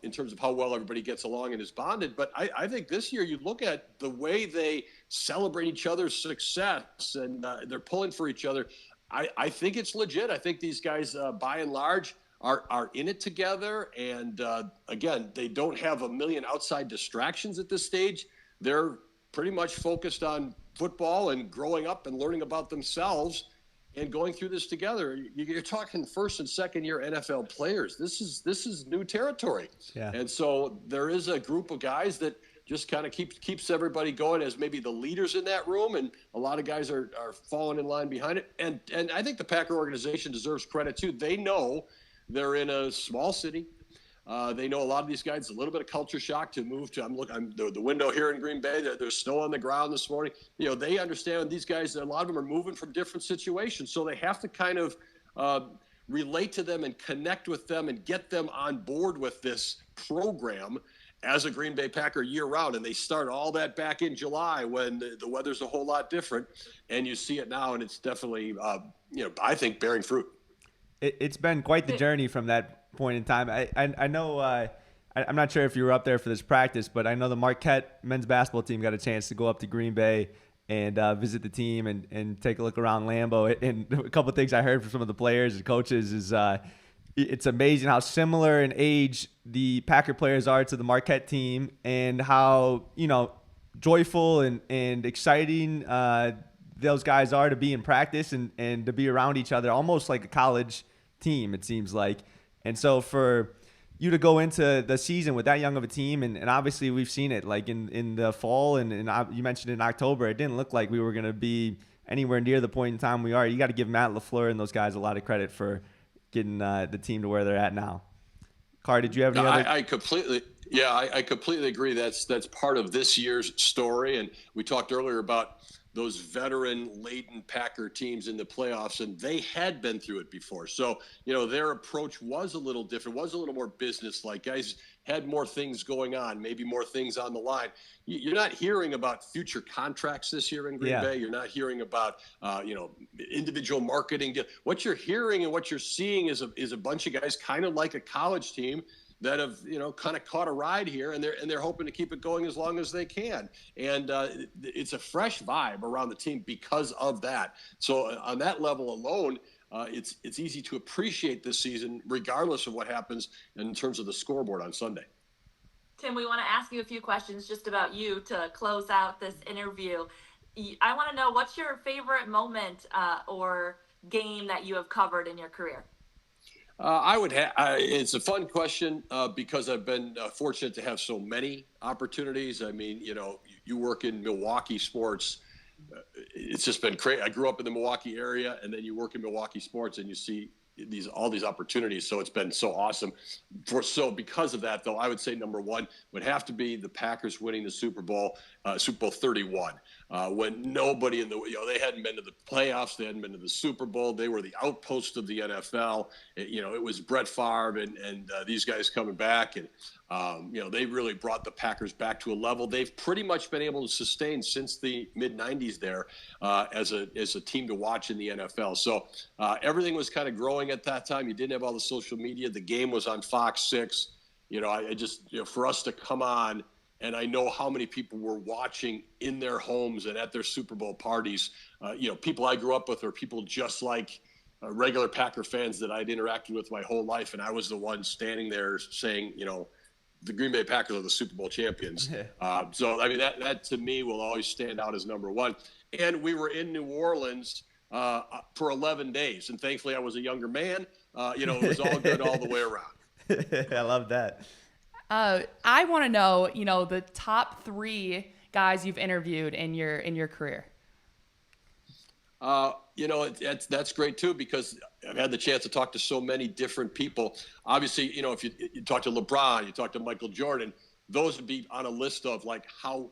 Speaker 5: in terms of how well everybody gets along and is bonded. But I think this year you look at the way they celebrate each other's success and they're pulling for each other. I think it's legit. I think these guys, by and large, are in it together. And again, they don't have a million outside distractions at this stage. They're pretty much focused on football and growing up and learning about themselves and going through this together. You're talking first and second year NFL players. This is new territory. Yeah. And so there is a group of guys that just kind of keeps everybody going as maybe the leaders in that room. And a lot of guys are falling in line behind it. And I think the Packer organization deserves credit too. They know they're in a small city. They know a lot of these guys, a little bit of culture shock to move to. I'm the window here in Green Bay. There's snow on the ground this morning. They understand these guys, a lot of them are moving from different situations. So they have to kind of relate to them and connect with them and get them on board with this program as a Green Bay Packer year round. And they start all that back in July when the weather's a whole lot different. And you see it now, and it's definitely, I think, bearing fruit.
Speaker 6: It's been quite the journey from that point in time. I know I'm not sure if you were up there for this practice, but I know the Marquette men's basketball team got a chance to go up to Green Bay and visit the team and take a look around Lambeau. And a couple of things I heard from some of the players and coaches is it's amazing how similar in age the Packer players are to the Marquette team, and how joyful and exciting those guys are to be in practice and to be around each other, almost like a college team, it seems like. And so for you to go into the season with that young of a team, and obviously we've seen it like in the fall and you mentioned in October, it didn't look like we were going to be anywhere near the point in time we are. You got to give Matt LaFleur and those guys a lot of credit for getting the team to where they're at now. Carr, did you have any other?
Speaker 5: I completely agree. That's part of this year's story. And we talked earlier about those veteran-laden Packer teams in the playoffs, and they had been through it before. So, their approach was a little different, was a little more business-like. Guys had more things going on, maybe more things on the line. You're not hearing about future contracts this year in Green Bay. You're not hearing about, individual marketing. What you're hearing and what you're seeing is a bunch of guys kind of like a college team that have, kind of caught a ride here, and they're hoping to keep it going as long as they can. And it's a fresh vibe around the team because of that. So on that level alone, it's easy to appreciate this season, regardless of what happens in terms of the scoreboard on Sunday.
Speaker 1: Tim, we want to ask you a few questions just about you to close out this interview. I want to know, what's your favorite moment or game that you have covered in your career?
Speaker 5: It's a fun question because I've been fortunate to have so many opportunities. I mean, you work in Milwaukee sports. It's just been crazy. I grew up in the Milwaukee area, and then you work in Milwaukee sports and you see all these opportunities. So it's been so awesome. Because of that, though, I would say number one would have to be the Packers winning the Super Bowl 31, when nobody they hadn't been to the playoffs, they hadn't been to the Super Bowl. They were the outpost of the NFL. It was Brett Favre and these guys coming back, and they really brought the Packers back to a level they've pretty much been able to sustain since the mid '90s there, as a team to watch in the NFL. So everything was kind of growing at that time. You didn't have all the social media. The game was on Fox 6. For us to come on, and I know how many people were watching in their homes and at their Super Bowl parties. People I grew up with, or people just like regular Packer fans that I'd interacted with my whole life, and I was the one standing there saying, the Green Bay Packers are the Super Bowl champions. So I mean, that to me will always stand out as number one. And we were in New Orleans for 11 days, and thankfully I was a younger man. It was all good all the way around.
Speaker 6: I love that.
Speaker 3: I want to know, the top 3 guys you've interviewed in your career.
Speaker 5: That's great too, because I've had the chance to talk to so many different people. Obviously, if you talk to LeBron, you talk to Michael Jordan, those would be on a list of like how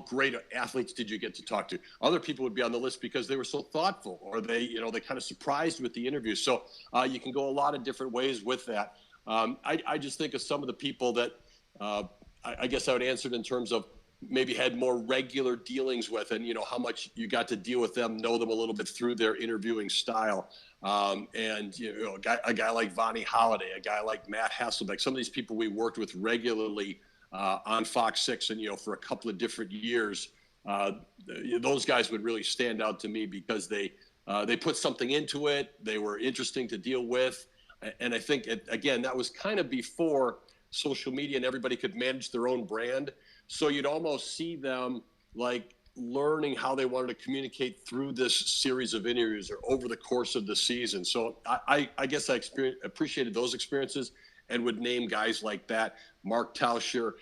Speaker 5: great athletes did you get to talk to. Other people would be on the list because they were so thoughtful, or they kind of surprised with the interview. So you can go a lot of different ways with that. I just think of some of the people that I guess I would answer it in terms of maybe had more regular dealings with, and how much you got to deal with them, know them a little bit through their interviewing style. And a guy like Vonnie Holliday, a guy like Matt Hasselbeck, some of these people we worked with regularly on Fox 6 and for a couple of different years. Those guys would really stand out to me because they put something into it. They were interesting to deal with. And I think, again, that was kind of before social media and everybody could manage their own brand. So you'd almost see them like learning how they wanted to communicate through this series of interviews or over the course of the season. So I guess I appreciated those experiences and would name guys like that. Mark Tauscher,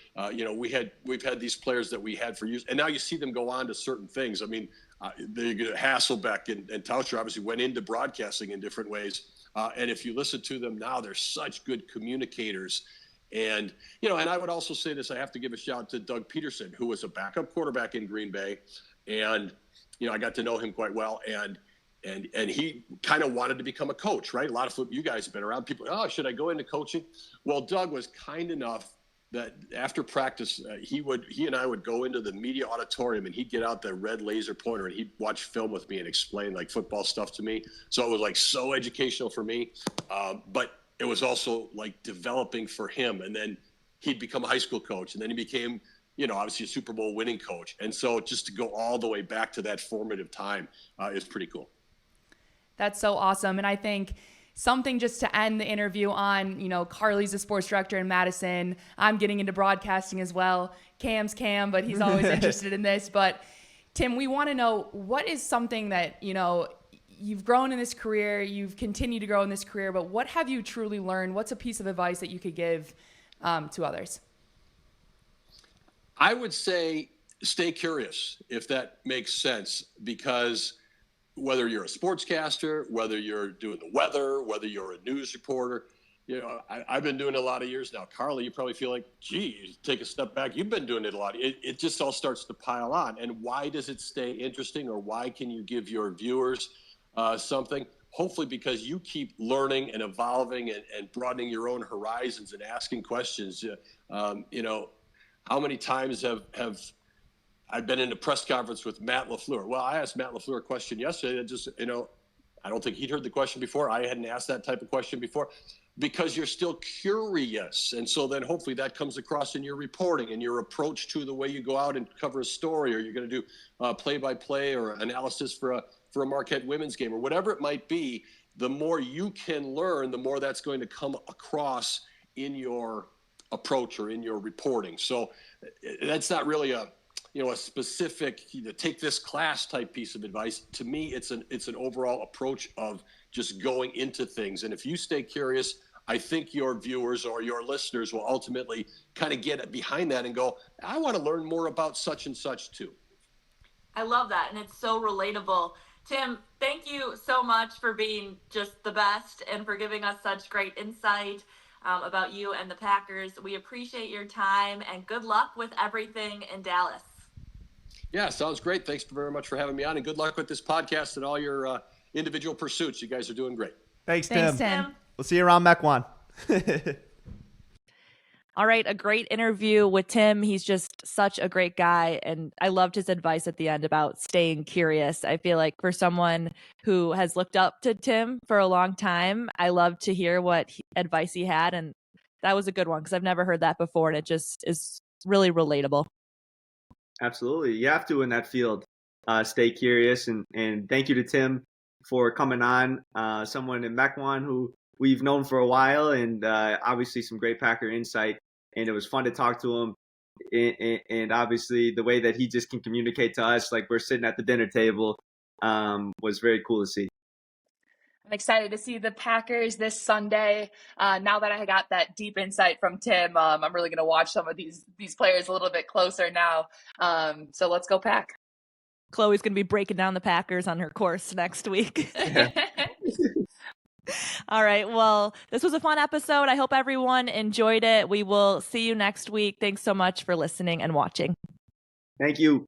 Speaker 5: we've had these players that we had for years, and now you see them go on to certain things. I mean, Hasselbeck and Tauscher obviously went into broadcasting in different ways. And if you listen to them now, they're such good communicators. And, and I would also say this, I have to give a shout out to Doug Peterson, who was a backup quarterback in Green Bay. And, I got to know him quite well. And he kind of wanted to become a coach, right? A lot of you guys have been around. People, should I go into coaching? Well, Doug was kind enough that after practice, he and I would go into the media auditorium, and he'd get out the red laser pointer and he'd watch film with me and explain like football stuff to me. So it was like so educational for me. But it was also like developing for him. And then he'd become a high school coach, and then he became, obviously a Super Bowl winning coach. And so just to go all the way back to that formative time is pretty cool.
Speaker 3: That's so awesome. And I think something just to end the interview on, Carly's a sports director in Madison. I'm getting into broadcasting as well. Cam's Cam, but he's always interested in this. But Tim, we want to know, what is something that, you've grown in this career, you've continued to grow in this career, but what have you truly learned? What's a piece of advice that you could give to others?
Speaker 5: I would say stay curious, if that makes sense, because whether you're a sportscaster, whether you're doing the weather, whether you're a news reporter, I've been doing it a lot of years now. Carly, you probably feel like, gee, take a step back. You've been doing it a lot. It just all starts to pile on. And why does it stay interesting, or why can you give your viewers something? Hopefully because you keep learning and evolving and broadening your own horizons and asking questions. How many times have I've been in a press conference with Matt LaFleur? Well, I asked Matt LaFleur a question yesterday that just, I don't think he'd heard the question before. I hadn't asked that type of question before, because you're still curious. And so then hopefully that comes across in your reporting and your approach to the way you go out and cover a story, or you're going to do play-by-play or analysis for a Marquette women's game, or whatever it might be. The more you can learn, the more that's going to come across in your approach or in your reporting. So that's not really a specific take this class type piece of advice. To me, it's an overall approach of just going into things. And if you stay curious, I think your viewers or your listeners will ultimately kind of get behind that and go, I want to learn more about such and such too.
Speaker 1: I love that. And it's so relatable Tim, thank you so much for being just the best and for giving us such great insight about you and the Packers. We appreciate your time and good luck with everything in Dallas.
Speaker 5: Yeah, sounds great. Thanks very much for having me on, and good luck with this podcast and all your individual pursuits. You guys are doing great.
Speaker 6: Thanks, Tim.
Speaker 1: Tim.
Speaker 6: We'll see you around Mequon.
Speaker 1: All right, a great interview with Tim. He's just such a great guy, and I loved his advice at the end about staying curious. I feel like for someone who has looked up to Tim for a long time, I love to hear what advice he had, and that was a good one because I've never heard that before, and it just is really relatable.
Speaker 2: Absolutely. You have to in that field stay curious. And thank you to Tim for coming on, someone in Mequon who we've known for a while, and obviously some great Packer insight. And it was fun to talk to him. And obviously the way that he just can communicate to us, like we're sitting at the dinner table, was very cool to see.
Speaker 3: I'm excited to see the Packers this Sunday. Now that I got that deep insight from Tim, I'm really going to watch some of these players a little bit closer now. So let's go Pack.
Speaker 1: Chloe's going to be breaking down the Packers on her course next week. All right. Well, this was a fun episode. I hope everyone enjoyed it. We will see you next week. Thanks so much for listening and watching.
Speaker 2: Thank you.